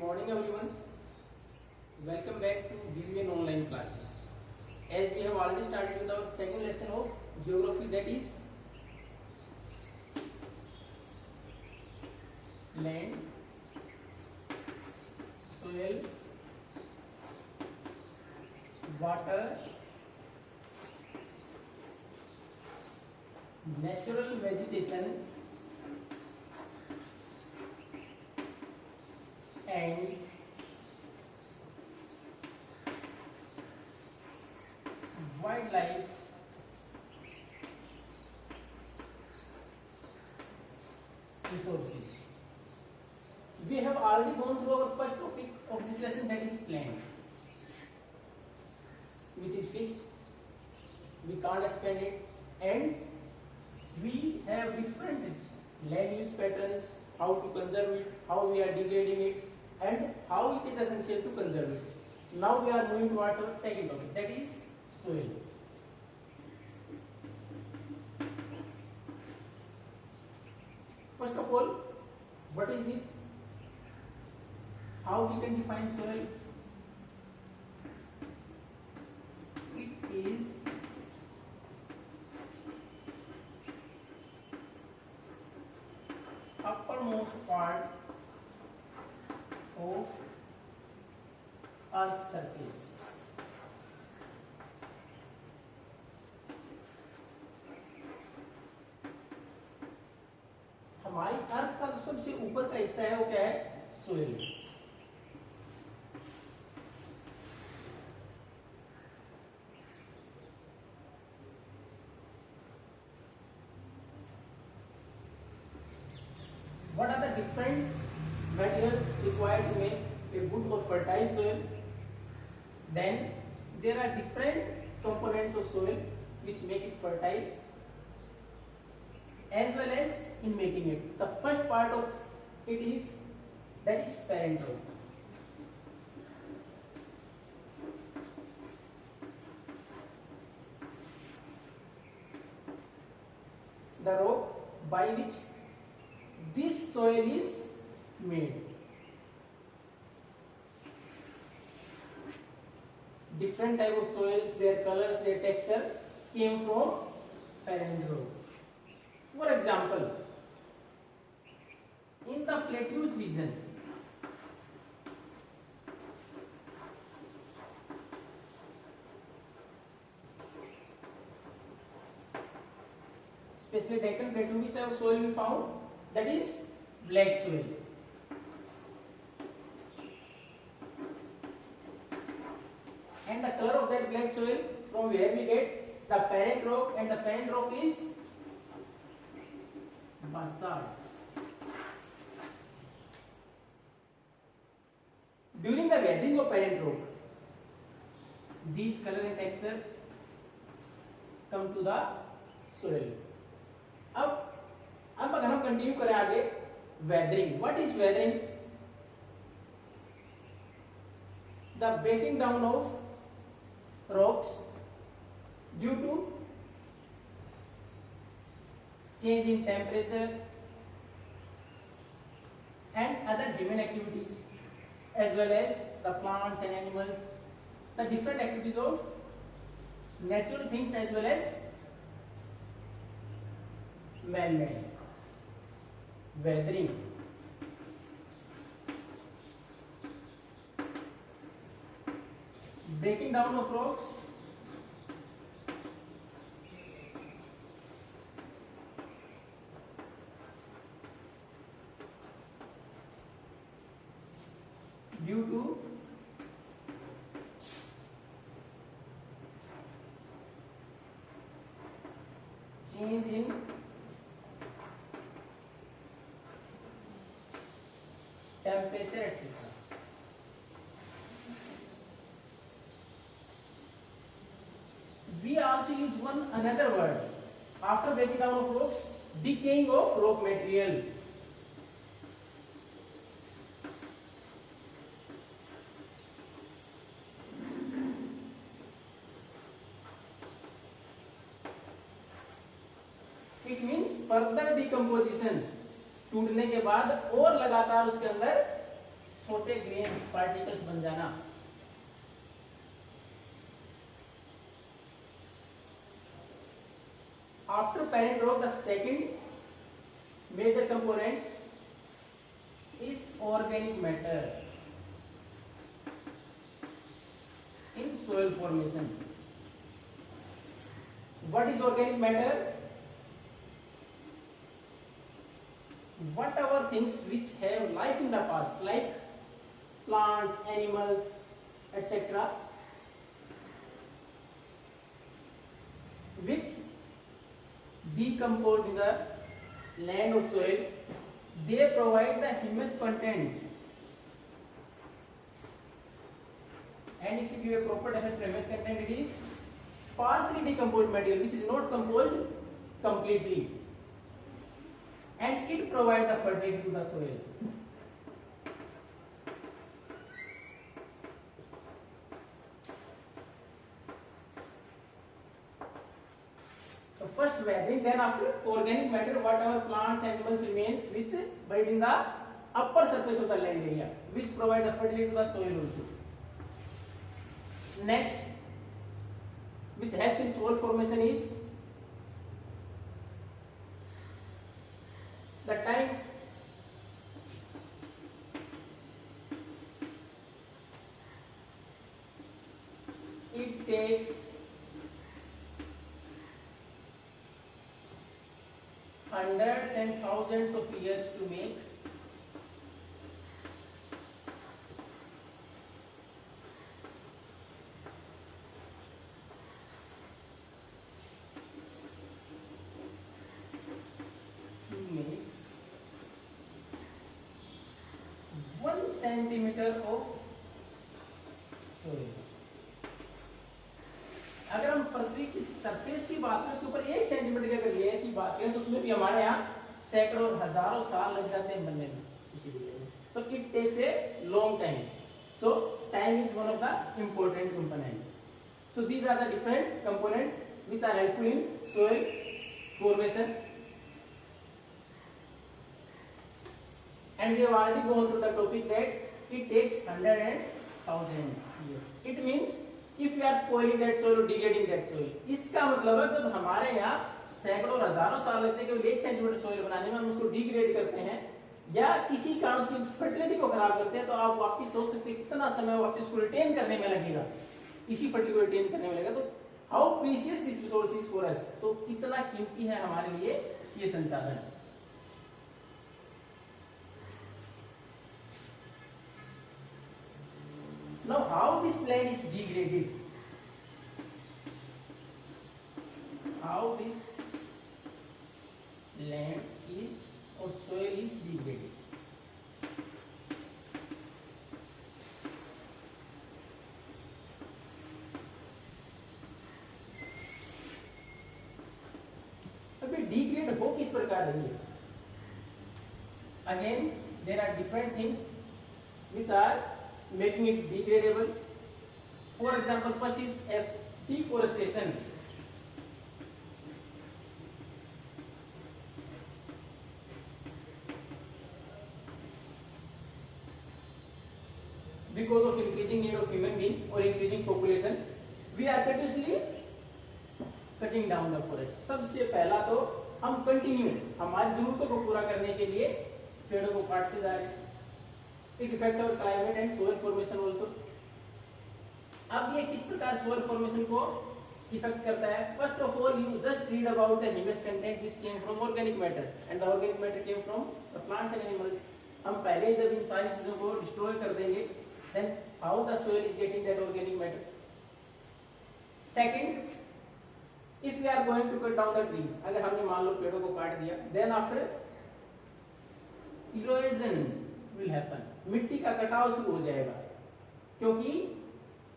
morning everyone. Welcome back to BBN online classes. As we have already started with our second lesson of geography, that is land, soil, water, natural vegetation and wildlife resources. We have already gone through our first topic of this lesson, that is land, which is fixed, we can't expand it, and we have different land use patterns, how to conserve it, how we are degrading it, and how it is essential to conserve it. Now we are moving towards our second topic, that is soil. First of all, what is this? How we can define soil? It is uppermost part of earth surface. हमारी अर्थ का जो सबसे ऊपर का हिस्सा है वो क्या है? Soil. What are the different materials required to make a good or fertile soil? Then there are different components of soil which make it fertile, as well as in making it. The first part of it is, that is parent rock. The rock by which this soil is made. Different type of soils, their colors, their texture came from parent rock. For example, in the plateaus region, especially Deccan Plateau, which type of soil we found? That is black soil. And the color of that black soil, from where we get the parent rock, and the parent rock is basalt. During the weathering of parent rock, these color and textures come to the soil. अब अगर हम continue करें आगे, weathering. What is weathering? The breaking down of rocks due to change in temperature and other human activities, as well as the plants and animals, the different activities of natural things as well as man-made. Weathering. Breaking down of rocks due to change in temperature, etc. We also use another word after breaking down of rocks: decaying of rock material. It means further decomposition. टूटने के बाद और लगातार उसके अंदर छोटे grains particles बन जाना। After parent rock the second major component is organic matter in soil formation. What is organic matter? Whatever things which have life in the past, like plants, animals, etc., which decompose in the land or soil, they provide the humus content. And if you give a proper definition of humus content, it is partially decomposed material which is not composed completely, and it provides the fertility to the soil. So first weathering, then after organic matter, whatever plants, animals remains which buried in the upper surface of the land area, which provide the fertility to the soil also. Next, which helps in soil formation is the time it takes hundreds and thousands of years to make centimetre of soil. अगर हम पृथ्वी की surface की बात करें, उसके ऊपर 1 centimetre की अगर लेयर की बात करें, तो उसमें भी हमारे यहाँ सैकड़ों हजारों साल लग जाते हैं बनने में, इसीलिए तो it takes a long time. So time is one of the important component. So these are the different component which are helpful in soil formation, and we have already gone through the topic that it takes 100 and 1000 years. It means if we are spoiling that soil or degrading that soil, इसका मतलब है जब हमारे यहाँ सैकड़ों हजारों साल लगते हैं केवल 1 सेंटीमीटर सोइल बनाने में, हम उसको डिग्रेड करते हैं या किसी कारण उसकी फर्टिलिटी को खराब करते हैं, तो आप वापस सोच सकते हैं कितना समय वापस उसको रिटेन करने में लगेगा, इसी फर्टिलिटी को रिटेन करने में लगेगा। तो how precious this resource is for us, तो कितना कीमती है हमारे लिए ये संसाधन। Now how this land is degraded, how this land is or soil is degraded। अभी डिग्रेड हो किस प्रकार रही है? Again there are different things which are making it degradable. For example, first is deforestation. Because of increasing need of human being or increasing population, we are continuously cutting down the forest. सबसे पहला तो हम continue हमारी जरूरतों को पूरा करने के लिए पेड़ों को काटते जा रहे हैं। It affects our climate and soil formation also. अब ये किस प्रकार soil formation को इफेक्ट करता है? First of all, you just read about the humus content which came from organic matter, and the organic matter came from the plants and animals. हम पहले जब इन सारी चीजों को डिस्ट्रॉय कर देंगे, then how the soil is getting that organic matter? Second, if we are going to cut down the trees, अगर हमने मान लो पेड़ों को काट दिया, then after erosion will happen, मिट्टी का कटाव शुरू हो जाएगा, क्योंकि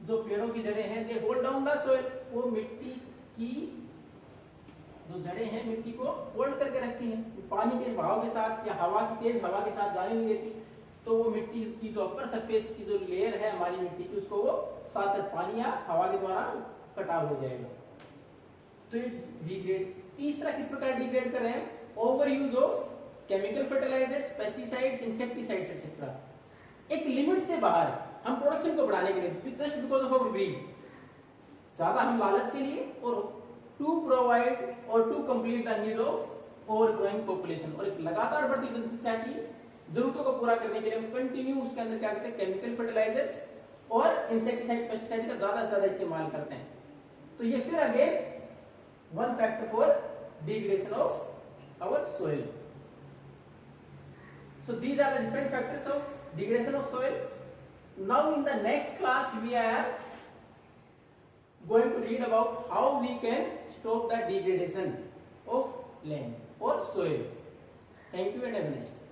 जो पेड़ों की जड़ें हैं they hold down the soil, वो मिट्टी की जो जड़ें हैं मिट्टी को होल्ड करके रखती हैं, पानी के बहाव के साथ या हवा की तेज हवा के साथ जाने नहीं देती, तो वो मिट्टी की जो अपर सरफेस की जो लेयर है हमारी मिट्टी की, उसको वो साथ साथ पानी या हवा के द्वारा कटाव हो जाएगा, तो ये डिग्रेड। तीसरा किस प्रकार डिग्रेड कर रहे हैं? Over use of chemical fertilisers, pesticides, insecticides etcetera. एक लिमिट से बाहर हम प्रोडक्शन को बढ़ाने के लिए just because of our greed, ज्यादा हम लालच के लिए और टू प्रोवाइड और to complete the need of over growing population, और एक लगातार बढ़ती जनसंख्या की जरूरतों को पूरा करने के लिए हम कंटिन्यू उसके अंदर क्या करते हैं, केमिकल फर्टिलाइजर्स और इंसेक्टिसाइड पेस्टिसाइड का ज्यादा से ज्यादा इस्तेमाल करते हैं। तो ये फिर again one factor for degradation of our soil. So these are the different factors of degradation of soil. Now in the next class we are going to read about how we can stop the degradation of land or soil. Thank you and have a nice day.